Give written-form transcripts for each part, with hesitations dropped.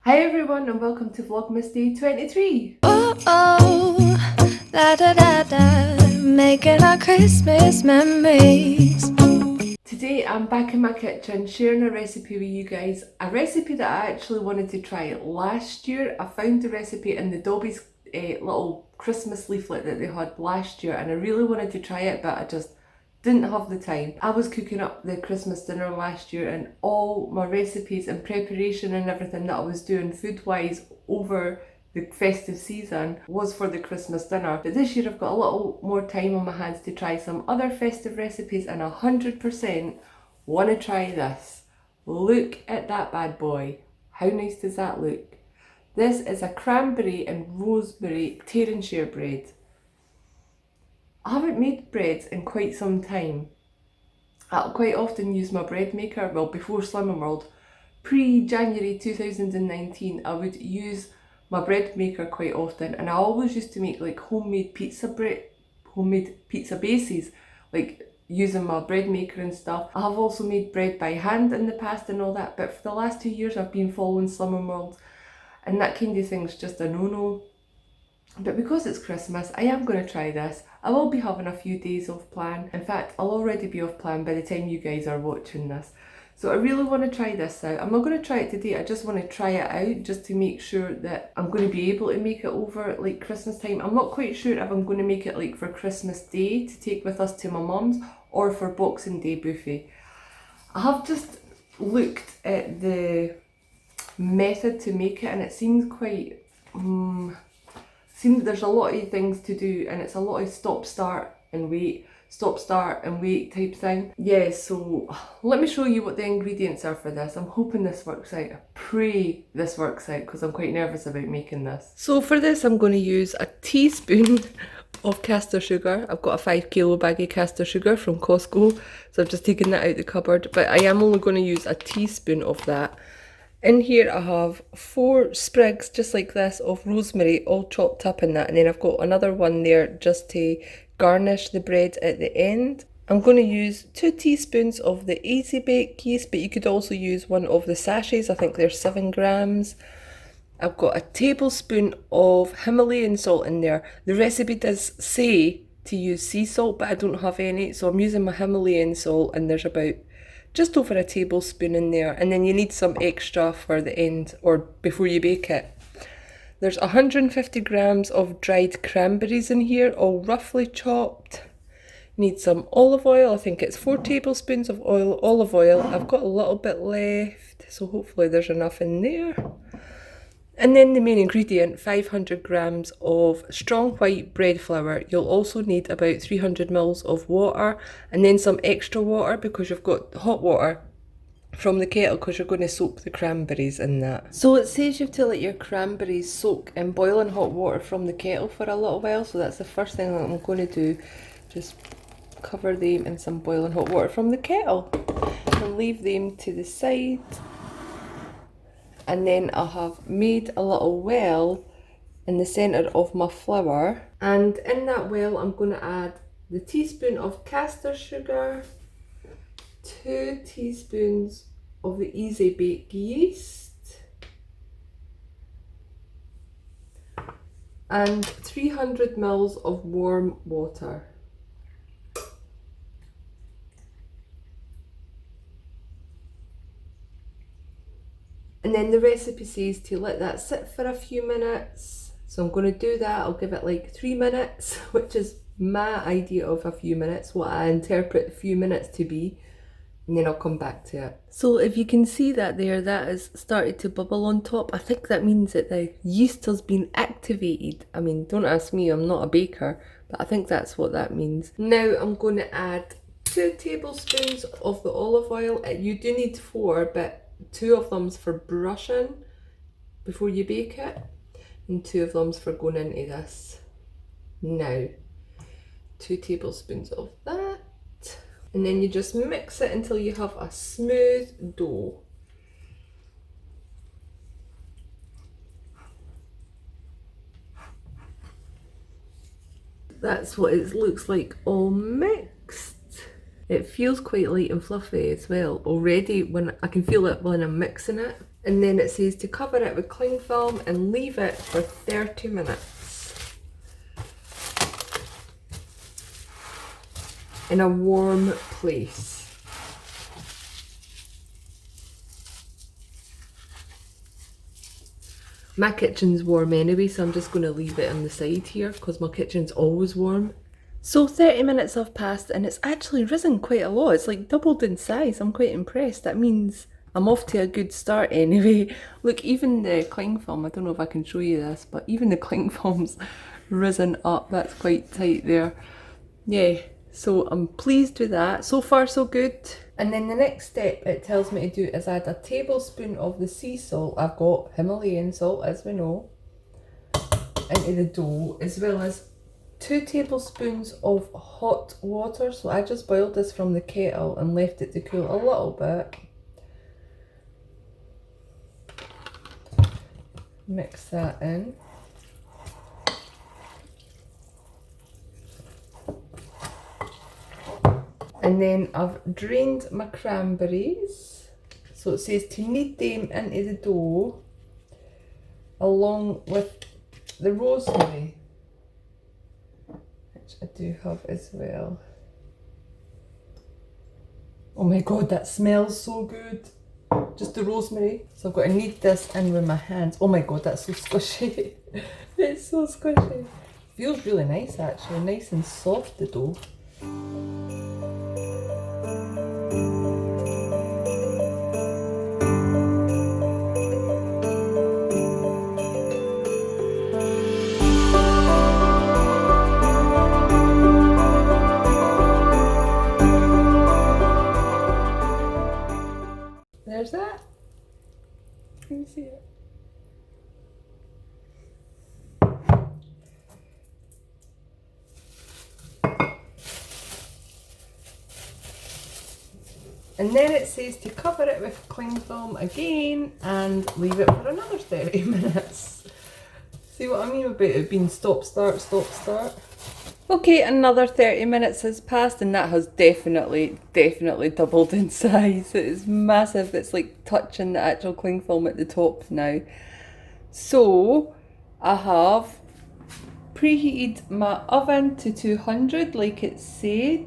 Hi everyone and welcome to Vlogmas Day 23. Oh, oh, da da da da, making our Christmas memories. Today I'm back in my kitchen sharing a recipe with you guys. A recipe that I actually wanted to try last year. I found the recipe in the Dobby's little Christmas leaflet that they had last year and I really wanted to try it, but I just didn't have the time. I was cooking up the Christmas dinner last year and all my recipes and preparation and everything that I was doing food wise over the festive season was for the Christmas dinner. But this year I've got a little more time on my hands to try some other festive recipes and 100% want to try this. Look at that bad boy. How nice does that look? This is a cranberry and rosemary tear and share bread. I haven't made breads in quite some time. I'll quite often use my bread maker, well before Slimming World. Pre-January 2019 I would use my bread maker quite often and I always used to make like homemade pizza bases, like using my bread maker and stuff. I have also made bread by hand in the past and all that, but for the last 2 years I've been following Slimming World and that kind of thing's just a no-no. But because it's Christmas, I am going to try this. I will be having a few days off plan. In fact, I'll already be off plan by the time you guys are watching this. So I really want to try this out. I'm not going to try it today, I just want to try it out just to make sure that I'm going to be able to make it over like Christmas time. I'm not quite sure if I'm going to make it like for Christmas Day to take with us to my mum's or for Boxing Day buffet. I have just looked at the method to make it and it seems quite... seems there's a lot of things to do and it's a lot of stop start and wait type thing. Yeah, so let me show you what the ingredients are for this. I'm hoping this works out. I pray this works out because I'm quite nervous about making this. So for this I'm going to use a teaspoon of caster sugar. I've got a 5 kilo bag of caster sugar from Costco, so I've just taken that out the cupboard, but I am only going to use a teaspoon of that. In here I have 4 sprigs just like this of rosemary all chopped up in that, and then I've got another one there just to garnish the bread at the end. I'm going to use 2 teaspoons of the Easy Bake yeast, but you could also use one of the sachets. I think they're 7 grams. I've got a tablespoon of Himalayan salt in there. The recipe does say to use sea salt, but I don't have any, so I'm using my Himalayan salt, and there's about just over a tablespoon in there, and then you need some extra for the end or before you bake it. There's 150 grams of dried cranberries in here, all roughly chopped. Need some olive oil. I think it's 4 tablespoons of olive oil. I've got a little bit left, so hopefully there's enough in there. And then the main ingredient, 500 grams of strong white bread flour. You'll also need about 300 mils of water and then some extra water because you've got hot water from the kettle because you're going to soak the cranberries in that. So it says you have to let your cranberries soak in boiling hot water from the kettle for a little while. So that's the first thing that I'm going to do. Just cover them in some boiling hot water from the kettle and leave them to the side. And then I have made a little well in the centre of my flour, and in that well I'm going to add the teaspoon of caster sugar, 2 teaspoons of the Easy Bake yeast, and 300 mils of warm water. And then the recipe says to let that sit for a few minutes. So I'm going to do that. I'll give it like 3 minutes, which is my idea of a few minutes, what I interpret a few minutes to be. And then I'll come back to it. So if you can see that there, that has started to bubble on top. I think that means that the yeast has been activated. I mean, don't ask me, I'm not a baker, but I think that's what that means. Now I'm going to add 2 tablespoons of the olive oil. You do need 4, but 2 of them's for brushing before you bake it, and 2 of them's for going into this. Now, 2 tablespoons of that, and then you just mix it until you have a smooth dough. That's what it looks like all mixed. It feels quite light and fluffy as well already when I can feel it when I'm mixing it. And then it says to cover it with cling film and leave it for 30 minutes in a warm place. My kitchen's warm anyway, so I'm just going to leave it on the side here because my kitchen's always warm. So 30 minutes have passed and it's actually risen quite a lot. It's like doubled in size. I'm quite impressed. That means I'm off to a good start anyway. Look, even the cling film, I don't know if I can show you this, but even the cling film's risen up. That's quite tight there. Yeah, so I'm pleased with that. So far so good. And then the next step it tells me to do is add a tablespoon of the sea salt. I've got Himalayan salt, as we know, into the dough, as well as 2 tablespoons of hot water. So I just boiled this from the kettle and left it to cool a little bit. Mix that in. And then I've drained my cranberries. So it says to knead them into the dough along with the rosemary, which I do have as well. Oh my god, that smells so good. Just the rosemary. So I've got to knead this in with my hands. Oh my god, that's so squishy. It's so squishy. Feels really nice actually, nice and soft, the dough. There's that. Can you see it? And then it says to cover it with cling film again and leave it for another 30 minutes. See what I mean about it being stop, start, stop, start? Okay, another 30 minutes has passed and that has definitely doubled in size. It is massive. It's like touching the actual cling film at the top now. So I have preheated my oven to 200 like it said,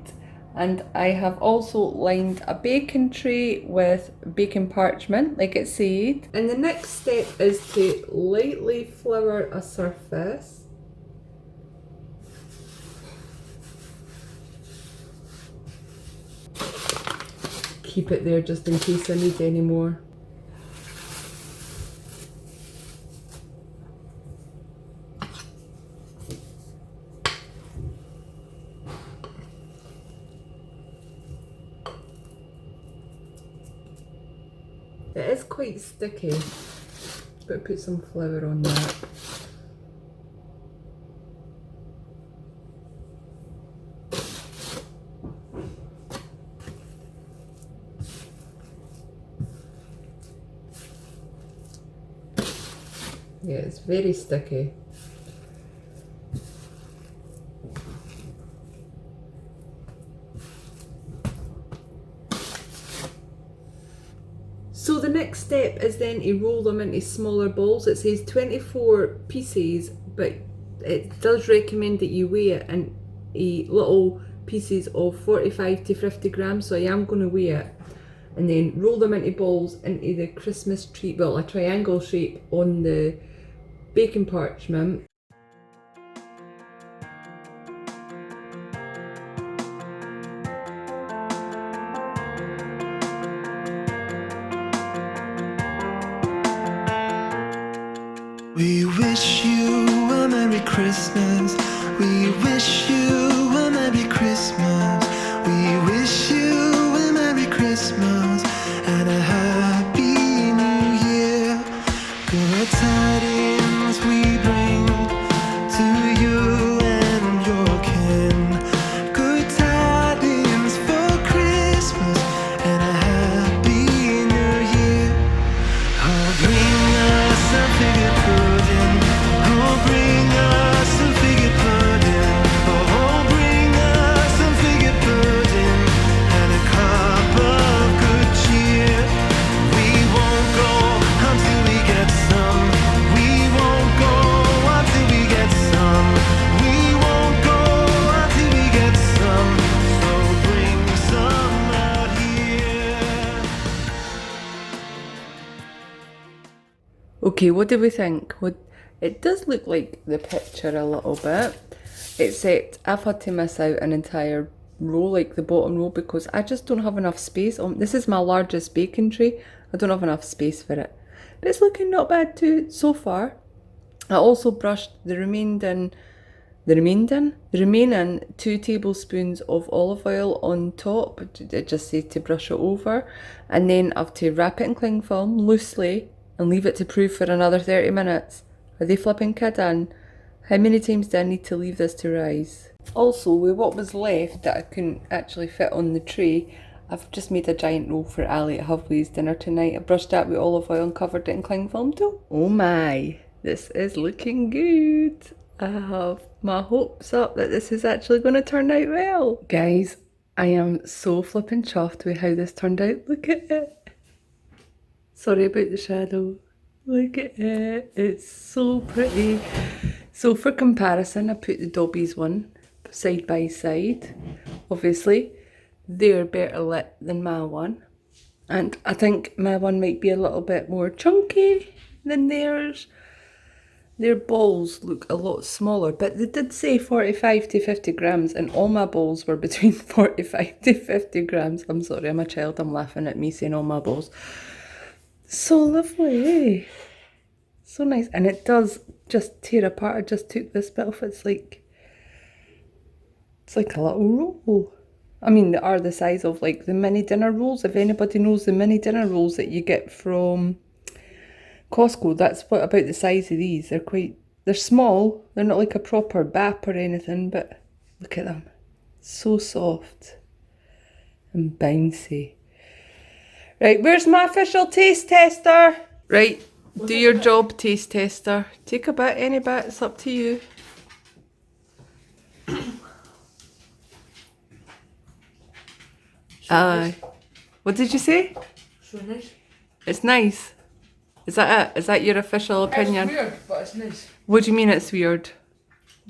and I have also lined a baking tray with baking parchment like it said. And the next step is to lightly flour a surface. Keep it there just in case I need any more. It is quite sticky, but put some flour on that. Yeah, it's very sticky. So the next step is then to roll them into smaller balls. It says 24 pieces, but it does recommend that you weigh it in little pieces of 45 to 50 grams, so I am going to weigh it. And then roll them into balls into the Christmas tree, well, a triangle shape on the baking parchment. We wish you a Merry Christmas. We wish you a Merry Christmas. We wish you a Merry Christmas and a Happy New Year. Good tidings we bring to you and your kin. Good tidings for Christmas and a Happy New Year. Oh, bring us a figure pudding. Oh, bring us some figure pudding. Oh, bring us some figure pudding and a cup of good cheer. We won't go Okay, what do we think? It does look like the picture a little bit, except I've had to miss out an entire row, like the bottom row, because I just don't have enough space. This is my largest baking tray. I don't have enough space for it. But it's looking not bad too so far. I also brushed the remaining 2 tablespoons of olive oil on top. It just says to brush it over, and then I have to wrap it in cling film loosely and leave it to proof for another 30 minutes. Are they flipping kidding? How many times do I need to leave this to rise? Also, with what was left that I couldn't actually fit on the tray, I've just made a giant roll for Ali at Hubby's dinner tonight. I brushed that with olive oil and covered it in cling film too. Oh my, this is looking good. I have my hopes up that this is actually going to turn out well. Guys, I am so flippin' chuffed with how this turned out. Look at it. Sorry about the shadow. Look at it. It's so pretty. So for comparison, I put the Dobbies one side by side. Obviously, they're better lit than my one. And I think my one might be a little bit more chunky than theirs. Their balls look a lot smaller, but they did say 45 to 50 grams, and all my balls were between 45 to 50 grams. I'm sorry, I'm a child, I'm laughing at me saying all my balls. So lovely, so nice, and it does just tear apart. I just took this bit off. It's like a little roll. I mean, they are the size of like the mini dinner rolls. If anybody knows the mini dinner rolls that you get from Costco, that's what about the size of these. They're small. They're not like a proper bap or anything, but look at them. So soft and bouncy. Right, where's my official taste tester? Right, do your job, taste tester. Take a bit, any bit, it's up to you. Aye. What did you say? So nice. It's nice. Is that it? Is that your official opinion? It's weird, but it's nice. What do you mean it's weird?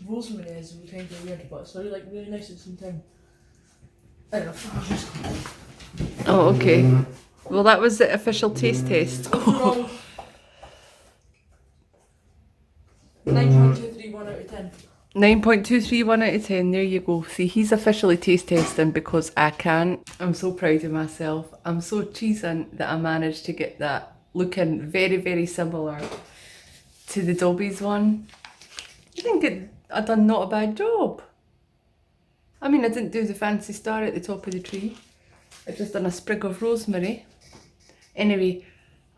Rosemary is kind of weird, but it's really, really nice at the same time. I don't know. Oh, okay. Well, that was the official taste test. 9.231 out of 10. 9.231 out of 10. There you go. See, he's officially taste testing because I can't. I'm so proud of myself. I'm so cheesing that I managed to get that looking very, very similar to the Dobbies one. I think I done not a bad job. I mean, I didn't do the fancy star at the top of the tree. I just done a sprig of rosemary. Anyway,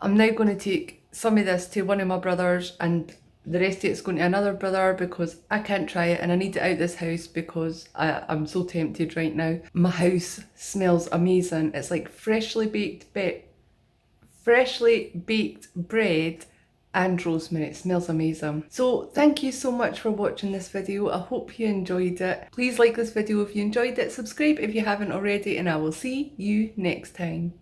I'm now going to take some of this to one of my brothers, and the rest of it's going to another brother because I can't try it and I need it out this house because I'm so tempted right now. My house smells amazing. It's like freshly baked bread and rosemary. It smells amazing. So thank you so much for watching this video. I hope you enjoyed it. Please like this video if you enjoyed it, subscribe if you haven't already, and I will see you next time.